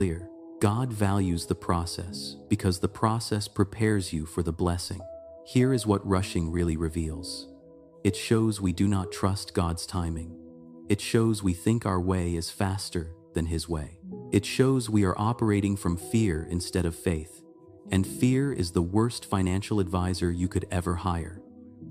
clear. God values the process because the process prepares you for the blessing. Here is what rushing really reveals. It shows we do not trust God's timing. It shows we think our way is faster than His way. It shows we are operating from fear instead of faith. And fear is the worst financial advisor you could ever hire.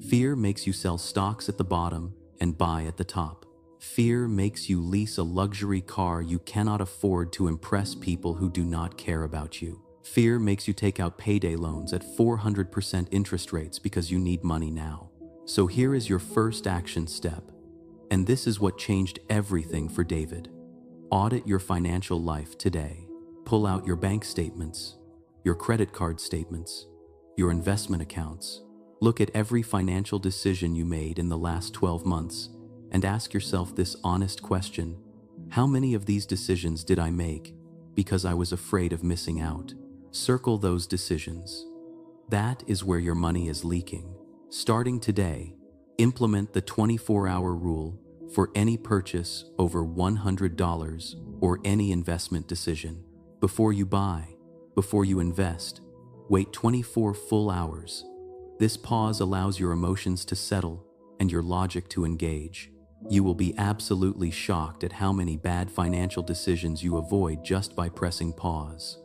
Fear makes you sell stocks at the bottom and buy at the top. Fear makes you lease a luxury car you cannot afford to impress people who do not care about you. Fear makes you take out payday loans at 400% interest rates because you need money now. So here is your first action step. And this is what changed everything for David. Audit your financial life today. Pull out your bank statements, your credit card statements, your investment accounts. Look at every financial decision you made in the last 12 months and ask yourself this honest question: how many of these decisions did I make because I was afraid of missing out? Circle those decisions. That is where your money is leaking. Starting today, implement the 24-hour rule for any purchase over $100 or any investment decision. Before you buy, before you invest, wait 24 full hours. This pause allows your emotions to settle and your logic to engage. You will be absolutely shocked at how many bad financial decisions you avoid just by pressing pause.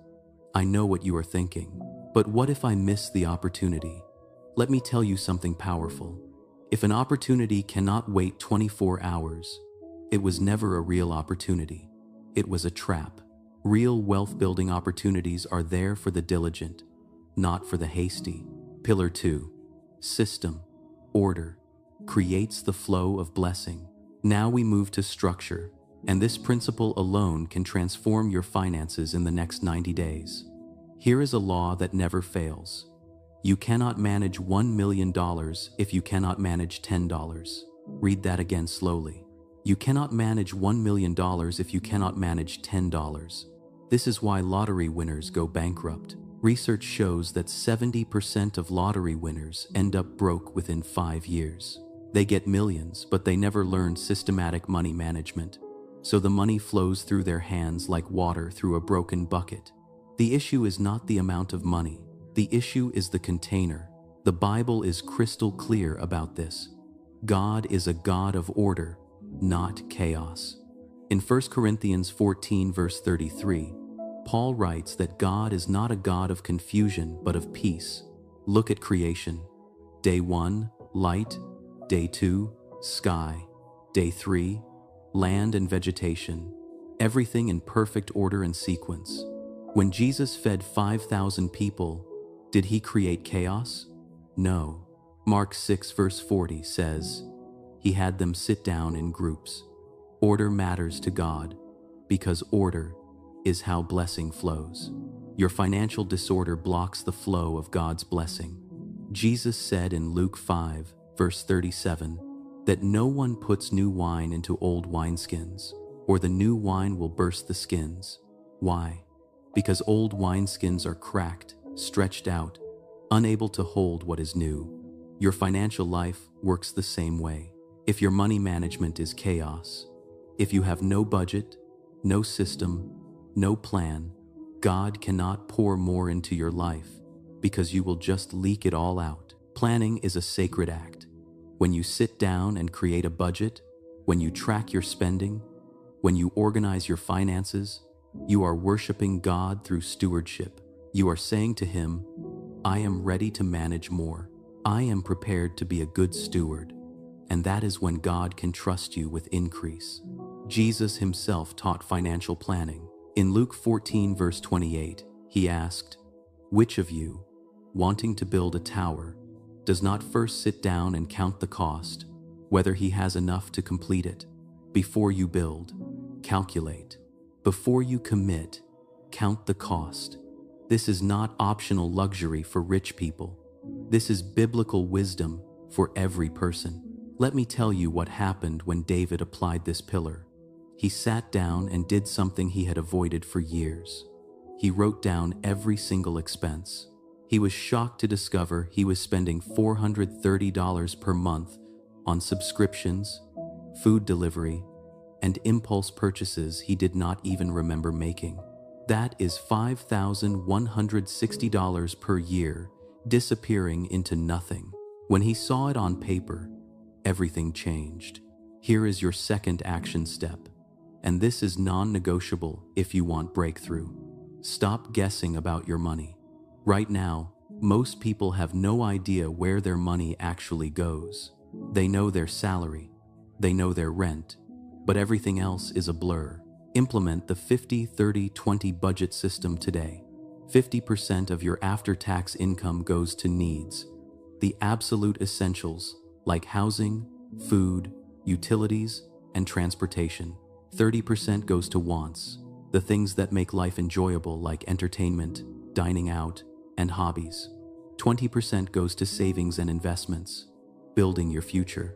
I know what you are thinking, but what if I miss the opportunity? Let me tell you something powerful. If an opportunity cannot wait 24 hours, it was never a real opportunity. It was a trap. Real wealth-building opportunities are there for the diligent, not for the hasty. Pillar 2. System. Order. Creates the flow of blessing. Now we move to structure, and this principle alone can transform your finances in the next 90 days. Here is a law that never fails. You cannot manage $1 million if you cannot manage $10. Read that again slowly. You cannot manage $1 million if you cannot manage $10. This is why lottery winners go bankrupt. Research shows that 70% of lottery winners end up broke within 5 years. They get millions, but they never learn systematic money management. So the money flows through their hands like water through a broken bucket. The issue is not the amount of money. The issue is the container. The Bible is crystal clear about this. God is a God of order, not chaos. In 1 Corinthians 14 verse 33, Paul writes that God is not a God of confusion but of peace. Look at creation. Day 1, light. Day 2, sky. Day 3, land and vegetation. Everything in perfect order and sequence. When Jesus fed 5,000 people, did He create chaos? No. Mark 6 verse 40 says, He had them sit down in groups. Order matters to God because order is how blessing flows. Your financial disorder blocks the flow of God's blessing. Jesus said in Luke 5 verse 37, that no one puts new wine into old wineskins, or the new wine will burst the skins. Why? Because old wineskins are cracked, stretched out, unable to hold what is new. Your financial life works the same way. If your money management is chaos, if you have no budget, no system, no plan, God cannot pour more into your life because you will just leak it all out. Planning is a sacred act. When you sit down and create a budget, when you track your spending, when you organize your finances, you are worshiping God through stewardship. You are saying to Him, I am ready to manage more. I am prepared to be a good steward. And that is when God can trust you with increase. Jesus Himself taught financial planning. In Luke 14 verse 28, He asked, which of you, wanting to build a tower, does not first sit down and count the cost, whether he has enough to complete it? Before you build, calculate. Before you commit, count the cost. This is not optional luxury for rich people. This is biblical wisdom for every person. Let me tell you what happened when David applied this pillar. He sat down and did something he had avoided for years. He wrote down every single expense. He was shocked to discover he was spending $430 per month on subscriptions, food delivery, and impulse purchases he did not even remember making. That is $5,160 per year disappearing into nothing. When he saw it on paper, everything changed. Here is your second action step, and this is non-negotiable if you want breakthrough. Stop guessing about your money. Right now, most people have no idea where their money actually goes. They know their salary, they know their rent, but everything else is a blur. Implement the 50-30-20 budget system today. 50% of your after-tax income goes to needs, the absolute essentials like housing, food, utilities, and transportation. 30% goes to wants, the things that make life enjoyable like entertainment, dining out, and hobbies. 20% goes to savings and investments, building your future.